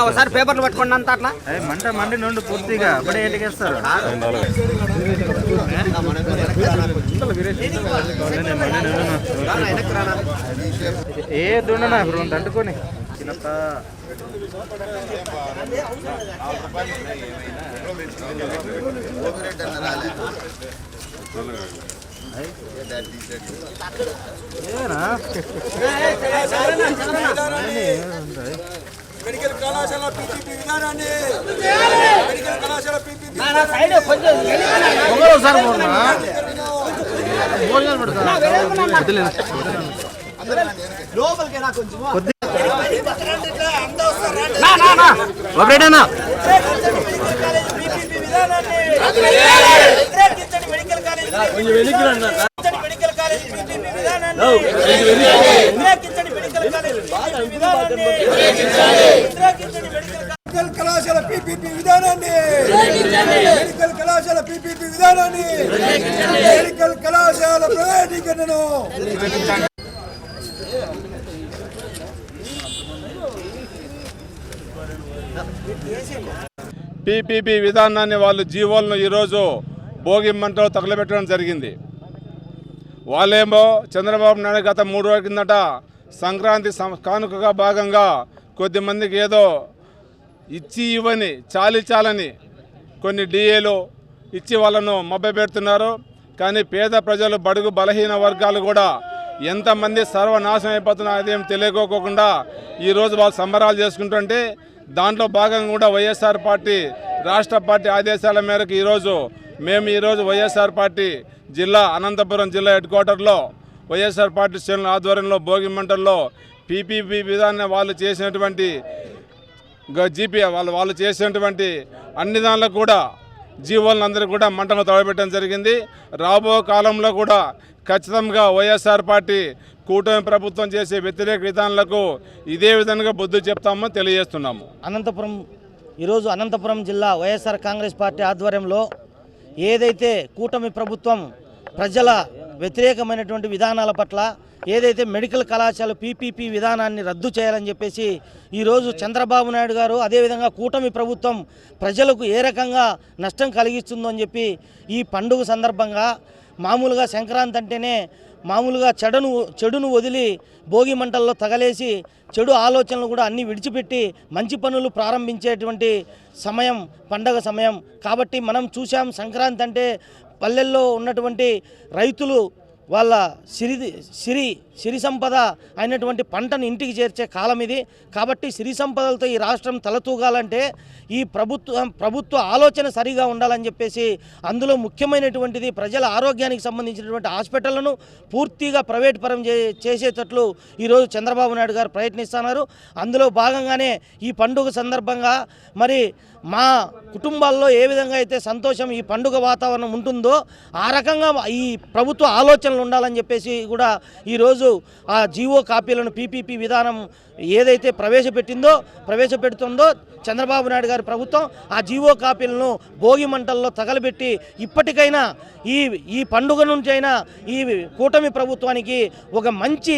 ఒకసారి పేపర్లు పట్టుకోండి అంత అట్లా మంట మండి నుండి పూర్తిగా అప్పుడే ఎటుకేస్తారు. ఏ దుండనా ఇప్పుడు తట్టుకొని చిన్నప్ప మెడికల్ కళాశాల పీపీపీ విధానాన్ని మెడికల్ కళాశాల పీపీపీ విధానాన్ని మెడికల్ కళాశాల పీపీపీ విధానాన్ని మెడికల్ కళాశాల ప్రైవేటీకరణను పీపీపీ విధానాన్ని వాళ్ళు జీవోలను ఈరోజు భోగి మంటలో తగలబెట్టడం జరిగింది. వాళ్ళేమో చంద్రబాబు నాయుడు గత 3 రోజుల కిందట సంక్రాంతి కానుకగా భాగంగా కొద్దిమందికి ఏదో ఇచ్చి ఇవ్వని చాలని కొన్ని డిఏలు ఇచ్చి వాళ్ళను మభ్యపెడుతున్నారు. కానీ పేద ప్రజలు బడుగు బలహీన వర్గాలు కూడా ఎంతమంది సర్వనాశనం అయిపోతున్నారు అదేం తెలియకోకుండా ఈరోజు వాళ్ళు సంబరాలు చేసుకుంటుంటే దాంట్లో భాగంగా కూడా వైఎస్ఆర్ పార్టీ రాష్ట్ర పార్టీ ఆదేశాల మేరకు ఈరోజు వైఎస్ఆర్ పార్టీ జిల్లా అనంతపురం జిల్లా హెడ్ క్వార్టర్లో వైఎస్ఆర్ పార్టీ శ్రేణుల ఆధ్వర్యంలో భోగి మంటల్లో పీపీపీ విధానం వాళ్ళు చేసినటువంటి జీపీ వాళ్ళు చేసినటువంటి అన్ని దానిలో కూడా జీవోలందరూ కూడా మంటను తగలబెట్టడం జరిగింది. రాబో కాలంలో కూడా ఖచ్చితంగా వైఎస్ఆర్ పార్టీ కూటమి ప్రభుత్వం చేసే వ్యతిరేక విధానాలకు ఇదే విధంగా బుద్ధి చెప్తామని తెలియజేస్తున్నాము. ఈరోజు అనంతపురం జిల్లా వైఎస్ఆర్ కాంగ్రెస్ పార్టీ ఆధ్వర్యంలో ఏదైతే కూటమి ప్రభుత్వం ప్రజల వ్యతిరేకమైనటువంటి విధానాల పట్ల ఏదైతే మెడికల్ కళాశాల పీపీపీ విధానాన్ని రద్దు చేయాలని చెప్పేసి ఈరోజు చంద్రబాబు నాయుడు గారు అదేవిధంగా కూటమి ప్రభుత్వం ప్రజలకు ఏ రకంగా నష్టం కలిగిస్తుందో అని చెప్పి ఈ పండుగ సందర్భంగా మామూలుగా సంక్రాంతి అంటేనే మామూలుగా చెడును వదిలి భోగి మంటల్లో తగలేసి చెడు ఆలోచనలు కూడా అన్నీ విడిచిపెట్టి మంచి పనులు ప్రారంభించేటువంటి సమయం పండగ సమయం కాబట్టి మనం చూసాం. సంక్రాంతి అంటే పల్లెల్లో ఉన్నటువంటి రైతులు వాళ్ళ సిరి సంపద అయినటువంటి పంటను ఇంటికి చేర్చే కాలం ఇది. కాబట్టి సిరి సంపదలతో ఈ రాష్ట్రం తలతూగాలంటే ఈ ప్రభుత్వ ఆలోచన సరిగా ఉండాలని చెప్పేసి అందులో ముఖ్యమైనటువంటిది ప్రజల ఆరోగ్యానికి సంబంధించినటువంటి హాస్పిటళ్లను పూర్తిగా ప్రైవేట్ పరం చేసేటట్లు ఈరోజు చంద్రబాబు నాయుడు గారు ప్రయత్నిస్తున్నారు. అందులో భాగంగానే ఈ పండుగ సందర్భంగా మరి మా కుటుంబాల్లో ఏ విధంగా అయితే సంతోషం ఈ పండుగ వాతావరణం ఉంటుందో ఆ రకంగా ఈ ప్రభుత్వ ఆలోచనలు ఉండాలని చెప్పేసి కూడా ఈరోజు ఆ జీవో కాపీలను పీపీపీ విధానం ఏదైతే ప్రవేశపెడుతుందో చంద్రబాబు నాయుడు గారి ప్రభుత్వం ఆ జీవో కాపీలను భోగి మంటల్లో తగలబెట్టి ఇప్పటికైనా ఈ పండుగ నుంచి అయినా ఈ కూటమి ప్రభుత్వానికి ఒక మంచి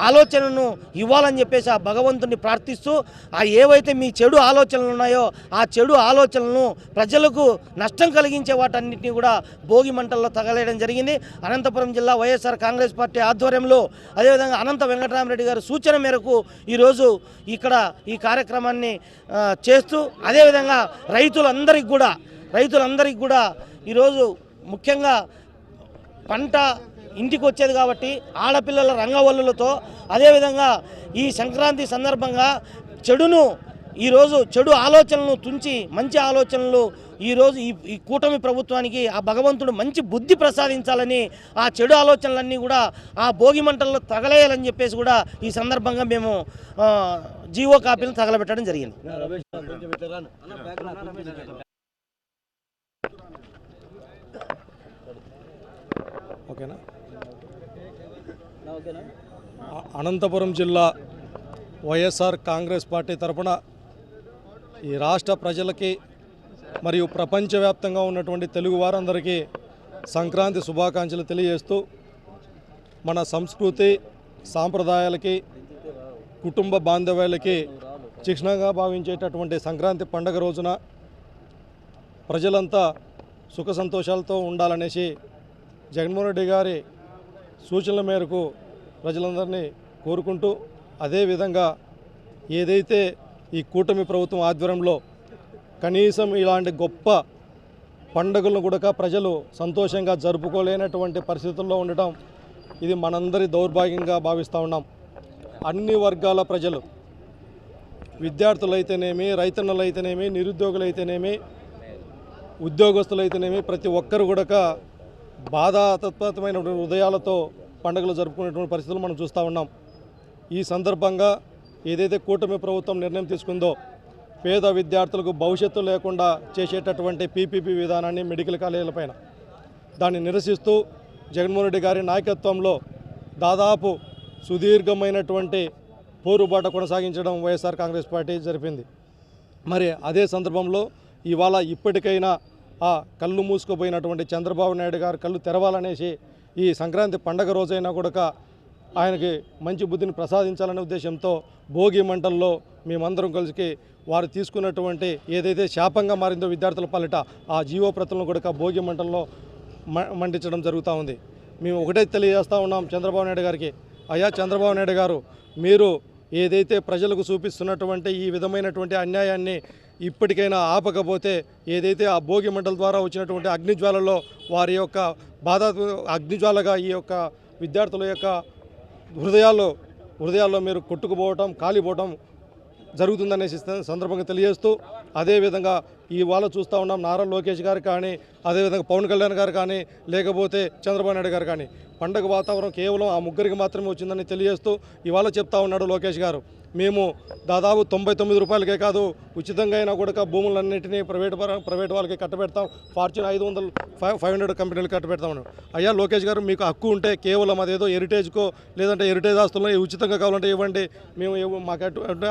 ఆలోచనను ఇవ్వాలని చెప్పేసి ఆ భగవంతుని ప్రార్థిస్తూ ఆ ఏవైతే మీ చెడు ఆలోచనలు ఉన్నాయో ఆ చెడు ఆలోచనలను ప్రజలకు నష్టం కలిగించే వాటన్నిటిని కూడా భోగి మంటల్లో తగలేయడం జరిగింది. అనంతపురం జిల్లా వైఎస్ఆర్ కాంగ్రెస్ పార్టీ ఆధ్వర్యంలో అదేవిధంగా అనంత వెంకటరామరెడ్డి గారి సూచన మేరకు ఈరోజు ఇక్కడ ఈ కార్యక్రమాన్ని చేస్తూ అదేవిధంగా రైతులందరికీ కూడా ఈరోజు ముఖ్యంగా పంట ఇంటికి వచ్చేది కాబట్టి ఆడపిల్లల రంగవల్లులతో అదేవిధంగా ఈ సంక్రాంతి సందర్భంగా చెడు ఆలోచనలను తుంచి మంచి ఆలోచనలు ఈరోజు ఈ కూటమి ప్రభుత్వానికి ఆ భగవంతుడు మంచి బుద్ధి ప్రసాదించాలని ఆ చెడు ఆలోచనలన్నీ కూడా ఆ భోగి మంటల్లో తగలేయాలని చెప్పేసి కూడా ఈ సందర్భంగా మేము జీవో కాపీలను తగలబెట్టడం జరిగింది. ఓకేనా? అనంతపురం జిల్లా వైఎస్ఆర్ కాంగ్రెస్ పార్టీ తరఫున ఈ రాష్ట్ర ప్రజలకి మరియు ప్రపంచవ్యాప్తంగా ఉన్నటువంటి తెలుగు వారందరికీ సంక్రాంతి శుభాకాంక్షలు తెలియజేస్తూ మన సంస్కృతి సాంప్రదాయాలకి కుటుంబ బాంధవ్యాలకి చిహ్నంగా భావించేటటువంటి సంక్రాంతి పండుగ రోజున ప్రజలంతా సుఖ సంతోషాలతో ఉండాలనేసి జగన్మోహన్ రెడ్డి గారి సూచనల మేరకు ప్రజలందరినీ కోరుకుంటూ, అదేవిధంగా ఏదైతే ఈ కూటమి ప్రభుత్వం ఆధ్వర్యంలో కనీసం ఇలాంటి గొప్ప పండుగలను కూడా ప్రజలు సంతోషంగా జరుపుకోలేనటువంటి పరిస్థితుల్లో ఉండటం ఇది మనందరి దౌర్భాగ్యంగా భావిస్తూ ఉన్నాం. అన్ని వర్గాల ప్రజలు, విద్యార్థులైతేనేమి, రైతన్నలైతేనేమి, నిరుద్యోగులైతేనేమి, ఉద్యోగస్తులైతేనేమి, ప్రతి ఒక్కరు కూడా బాధాతత్వమైన హృదయాలతో పండుగలు జరుపుకునేటువంటి పరిస్థితులు మనం చూస్తూ ఉన్నాం. ఈ సందర్భంగా ఏదైతే కూటమి ప్రభుత్వం నిర్ణయం తీసుకుందో పేద విద్యార్థులకు భవిష్యత్తు లేకుండా చేసేటటువంటి పీపీపీ విధానాన్ని మెడికల్ కాలేజీలపైన దాన్ని నిరసిస్తూ జగన్మోహన్ రెడ్డి గారి నాయకత్వంలో దాదాపు సుదీర్ఘమైనటువంటి పోరుబాట కొనసాగించడం వైఎస్ఆర్ కాంగ్రెస్ పార్టీ జరిపింది. మరి అదే సందర్భంలో ఇవాళ ఇప్పటికైనా ఆ కళ్ళు మూసుకుపోయినటువంటి చంద్రబాబు నాయుడు గారు కళ్ళు తెరవాలనేసి ఈ సంక్రాంతి పండగ రోజైనా కూడా ఆయనకి మంచి బుద్ధిని ప్రసాదించాలనే ఉద్దేశంతో భోగి మంటల్లో మేమందరం కలిసి వారు తీసుకున్నటువంటి ఏదైతే శాపంగా మారిందో విద్యార్థుల పాలిట ఆ జీవో ప్రతులను కూడా భోగి మంటల్లో మండించడం జరుగుతూ ఉంది. మేము ఒకటే తెలియజేస్తూ ఉన్నాం చంద్రబాబు నాయుడు గారికి, అయ్యా చంద్రబాబు నాయుడు గారు, మీరు ఏదైతే ప్రజలకు చూపిస్తున్నటువంటి ఈ విధమైనటువంటి అన్యాయాన్ని ఇప్పటికైనా ఆపకపోతే ఏదైతే ఆ భోగి మంటల ద్వారా వచ్చినటువంటి అగ్నిజ్వాలలో వారి యొక్క బాధ అగ్నిజ్వాలగా ఈ యొక్క విద్యార్థుల యొక్క హృదయాల్లో మీరు కొట్టుకుపోవటం, కాలిపోవటం జరుగుతుందనేసి సందర్భంగా తెలియజేస్తూ, అదేవిధంగా ఇవాళ చూస్తూ ఉన్నాం నారా లోకేష్ గారు కానీ, అదేవిధంగా పవన్ కళ్యాణ్ గారు కానీ, లేకపోతే చంద్రబాబు నాయుడు గారు కానీ పండగ వాతావరణం కేవలం ఆ ముగ్గురికి మాత్రమే వచ్చిందని తెలియజేస్తూ ఇవాళ చెప్తా ఉన్నాడు లోకేష్ గారు, మేము దాదాపు 99 రూపాయలకే కాదు ఉచితంగా అయినా కూడా భూములన్నింటినీ ప్రైవేట్ వాళ్ళకి కట్టబెడతాం, ఫార్చ్యూన్ 500 కంపెనీలు కట్టబెడతామని. అయ్యా లోకేష్ గారు, మీకు హక్కు ఉంటే కేవలం అదేదో హెరిటేజ్కో లేదంటే హెరిటేజ్ ఆస్తుల్లో ఉచితంగా కావాలంటే ఇవ్వండి, మేము మాకు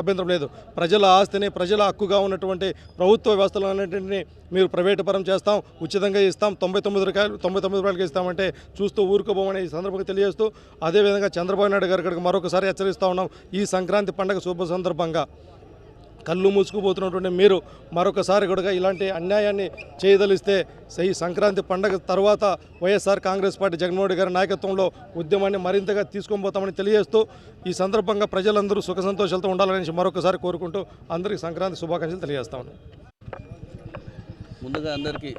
అభ్యంతరం లేదు. ప్రజల ఆస్తిని, ప్రజల హక్కుగా ఉన్నటువంటి ప్రభుత్వ వ్యవస్థలన్నింటినీ మీరు ప్రైవేటు పరం చేస్తాం, ఉచితంగా ఇస్తాం, 99 రూపాయలకి ఇస్తామంటే చూస్తూ ఊరుకోబోమని ఈ సందర్భంగా తెలియజేస్తూ, అదేవిధంగా చంద్రబాబు నాయుడు గారికి మరొకసారి హెచ్చరిస్తూ ఉన్నాం, ఈ సంక్రాంతి పండుగ శుభ సందర్భంగా కళ్ళు మూసుకుపోతున్నటువంటి మీరు మరొకసారి కూడా ఇలాంటి అన్యాయాన్ని చేయదలిస్తే ఈ సంక్రాంతి పండుగ తర్వాత వైఎస్ఆర్ కాంగ్రెస్ పార్టీ జగన్మోహన్ రెడ్డి గారి నాయకత్వంలో ఉద్యమాన్ని మరింతగా తీసుకొని పోతామని తెలియజేస్తూ ఈ సందర్భంగా ప్రజలందరూ సుఖ సంతోషాలతో ఉండాలని మరొకసారి కోరుకుంటూ అందరికీ సంక్రాంతి శుభాకాంక్షలు తెలియజేస్తా ఉన్నాను. ముందుగా అందరికీ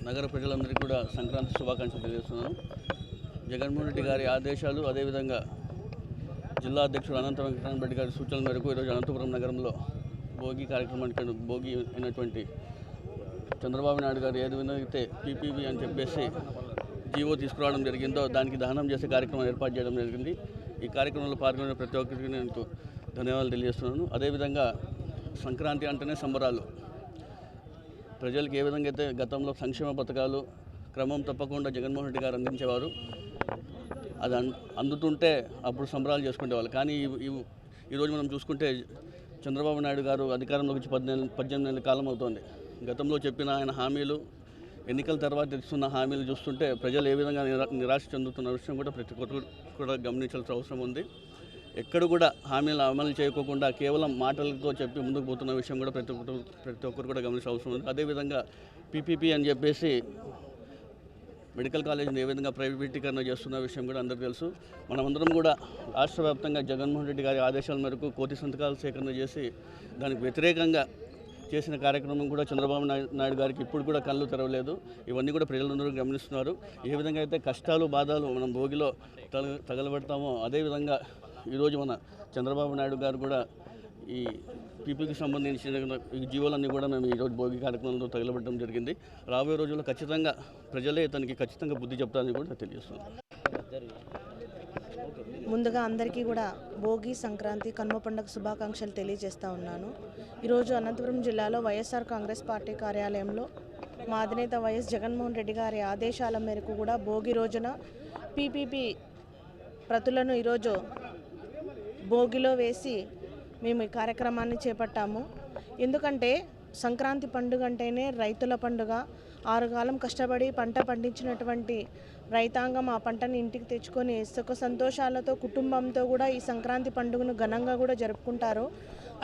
నగర ప్రజలందరికీ కూడా సంక్రాంతి శుభాకాంక్షలు తెలియజేస్తున్నాను. జగన్మోహన్ రెడ్డి గారి ఆదేశాలు, అదేవిధంగా జిల్లా అధ్యక్షుడు అనంత వెంకటరెడ్డి గారి సూచనల మేరకు ఈరోజు అనంతపురం నగరంలో భోగి కార్యక్రమానికి భోగి అయినటువంటి చంద్రబాబు నాయుడు గారు ఏ విధంగా అయితే పీపీపీ అని చెప్పేసి జీవో తీసుకురావడం జరిగిందో దానికి దహనం చేసే కార్యక్రమం ఏర్పాటు చేయడం జరిగింది. ఈ కార్యక్రమంలో పాల్గొనే ప్రతి ఒక్కరికి నేను ధన్యవాదాలు తెలియజేస్తున్నాను. అదేవిధంగా సంక్రాంతి అంటేనే సంబరాలు. ప్రజలకు ఏ విధంగా అయితే గతంలో సంక్షేమ పథకాలు క్రమం తప్పకుండా జగన్మోహన్ రెడ్డి గారు అందించేవారు, అది అందుతుంటే అప్పుడు సంబరాలు చేసుకునేవాళ్ళు. కానీ ఈరోజు మనం చూసుకుంటే చంద్రబాబు నాయుడు గారు అధికారంలోకి వచ్చి 18 నెలల కాలం అవుతోంది. గతంలో చెప్పిన ఆయన హామీలు, ఎన్నికల తర్వాత ఇస్తున్న హామీలు చూస్తుంటే ప్రజలు ఏ విధంగా నిరాశ చెందుతున్న విషయం కూడా ప్రతి ఒక్కరు కూడా గమనించాల్సిన అవసరం ఉంది. ఎక్కడ కూడా హామీలు అమలు చేయకోకుండా కేవలం మాటలతో చెప్పి ముందుకు పోతున్న విషయం కూడా ప్రతి ఒక్కరు కూడా గమనించాల్సిన అవసరం ఉంది. అదేవిధంగా పీపీపీ అని చెప్పేసి మెడికల్ కాలేజీని ఏ విధంగా ప్రైవేటీకరణ చేస్తున్న విషయం కూడా అందరికీ తెలుసు. మనమందరం కూడా రాష్ట్ర వ్యాప్తంగా జగన్మోహన్ రెడ్డి గారి ఆదేశాల మేరకు కోటి సంతకాల సేకరణ చేసి దానికి వ్యతిరేకంగా చేసిన కార్యక్రమం కూడా చంద్రబాబు నాయుడు గారికి ఇప్పుడు కూడా కళ్ళు తెరవలేదు. ఇవన్నీ కూడా ప్రజలందరూ గమనిస్తున్నారు. ఏ విధంగా అయితే కష్టాలు, బాధలు మనం భోగిలో తగలబెడతామో అదేవిధంగా ఈరోజు మన చంద్రబాబు నాయుడు గారు కూడా ఈ పీపీకి సంబంధించిన ఈ జీవోలన్నీ కూడా మేము ఈరోజు భోగి కార్యక్రమంలో తగలబెట్టడం జరిగింది. రాబోయే రోజుల్లో ఖచ్చితంగా ప్రజలే తనకి ఖచ్చితంగా బుద్ధి చెప్తారని కూడా తెలియజేస్తున్నాను. ముందుగా అందరికీ కూడా భోగి, సంక్రాంతి, కనుమ పండుగ శుభాకాంక్షలు తెలియజేస్తూ ఉన్నాను. ఈరోజు అనంతపురం జిల్లాలో వైఎస్ఆర్ కాంగ్రెస్ పార్టీ కార్యాలయంలో మా అధినేత వైఎస్ జగన్మోహన్ రెడ్డి గారి ఆదేశాల మేరకు కూడా భోగి రోజున పీపీపీ ప్రతులను ఈరోజు భోగిలో వేసి మేము ఈ కార్యక్రమాన్ని చేపట్టాము. ఎందుకంటే సంక్రాంతి పండుగ అంటేనే రైతుల పండుగ. 6 కాలం కష్టపడి పంట పండించినటువంటి రైతాంగం ఆ పంటని ఇంటికి తెచ్చుకొని సుఖ సంతోషాలతో కుటుంబంతో కూడా ఈ సంక్రాంతి పండుగను ఘనంగా కూడా జరుపుకుంటారు.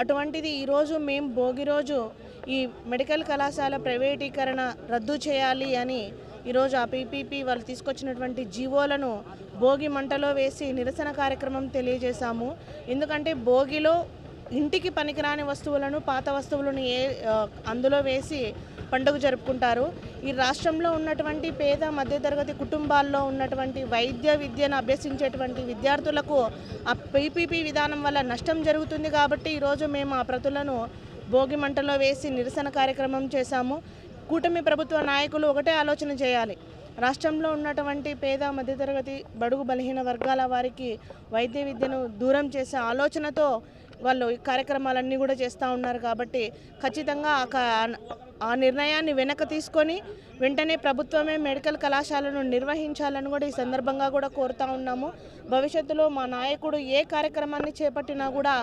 అటువంటిది ఈరోజు మేము భోగి రోజు ఈ మెడికల్ కళాశాల ప్రైవేటీకరణ రద్దు చేయాలి అని ఈరోజు ఆ పీపీపీ వాళ్ళు తీసుకొచ్చినటువంటి జీవోలను భోగి మంటలో వేసి నిరసన కార్యక్రమం తెలియజేశాము. ఎందుకంటే భోగిలో ఇంటికి పనికిరాని వస్తువులను, పాత వస్తువులను అందులో వేసి పండుగ జరుపుకుంటారు. ఈ రాష్ట్రంలో ఉన్నటువంటి పేద మధ్యతరగతి కుటుంబాల్లో ఉన్నటువంటి వైద్య విద్యను అభ్యసించేటువంటి విద్యార్థులకు ఆ పీపీపీ విధానం వల్ల నష్టం జరుగుతుంది. కాబట్టి ఈరోజు మేము ఆ ప్రతులను భోగి మంటలో వేసి నిరసన కార్యక్రమం చేశాము. కూటమి ప్రభుత్వ నాయకులు ఒకటే ఆలోచన చేయాలి. రాష్ట్రంలో ఉన్నటువంటి పేద మధ్యతరగతి బడుగు బలహీన వర్గాల వారికి వైద్య విద్యను దూరం చేసే ఆలోచనతో వాళ్ళు ఈ కార్యక్రమాలన్నీ కూడా చేస్తూ ఉన్నారు. కాబట్టి ఖచ్చితంగా ఆ నిర్ణయాన్ని వెనక్కి తీసుకొని వెంటనే ప్రభుత్వమే మెడికల్ కళాశాలను నిర్వహించాలని కూడా ఈ సందర్భంగా కూడా కోరుతూ ఉన్నాము. భవిష్యత్తులో మా నాయకుడు ఏ కార్యక్రమాన్ని చేపట్టినా కూడా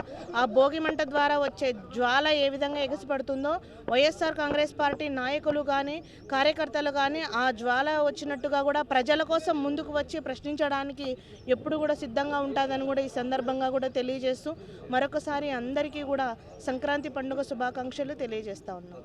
ఆ భోగి మంట ద్వారా వచ్చే జ్వాల ఏ విధంగా ఎగసిపడుతుందో వైఎస్ఆర్ కాంగ్రెస్ పార్టీ నాయకులు కానీ కార్యకర్తలు కానీ ఆ జ్వాల వచ్చినట్టుగా కూడా ప్రజల కోసం ముందుకు వచ్చి ప్రశ్నించడానికి ఎప్పుడు కూడా సిద్ధంగా ఉంటుందని కూడా ఈ సందర్భంగా కూడా తెలియజేస్తూ మరొకసారి అందరికీ కూడా సంక్రాంతి పండుగ శుభాకాంక్షలు తెలియజేస్తూ ఉన్నాం.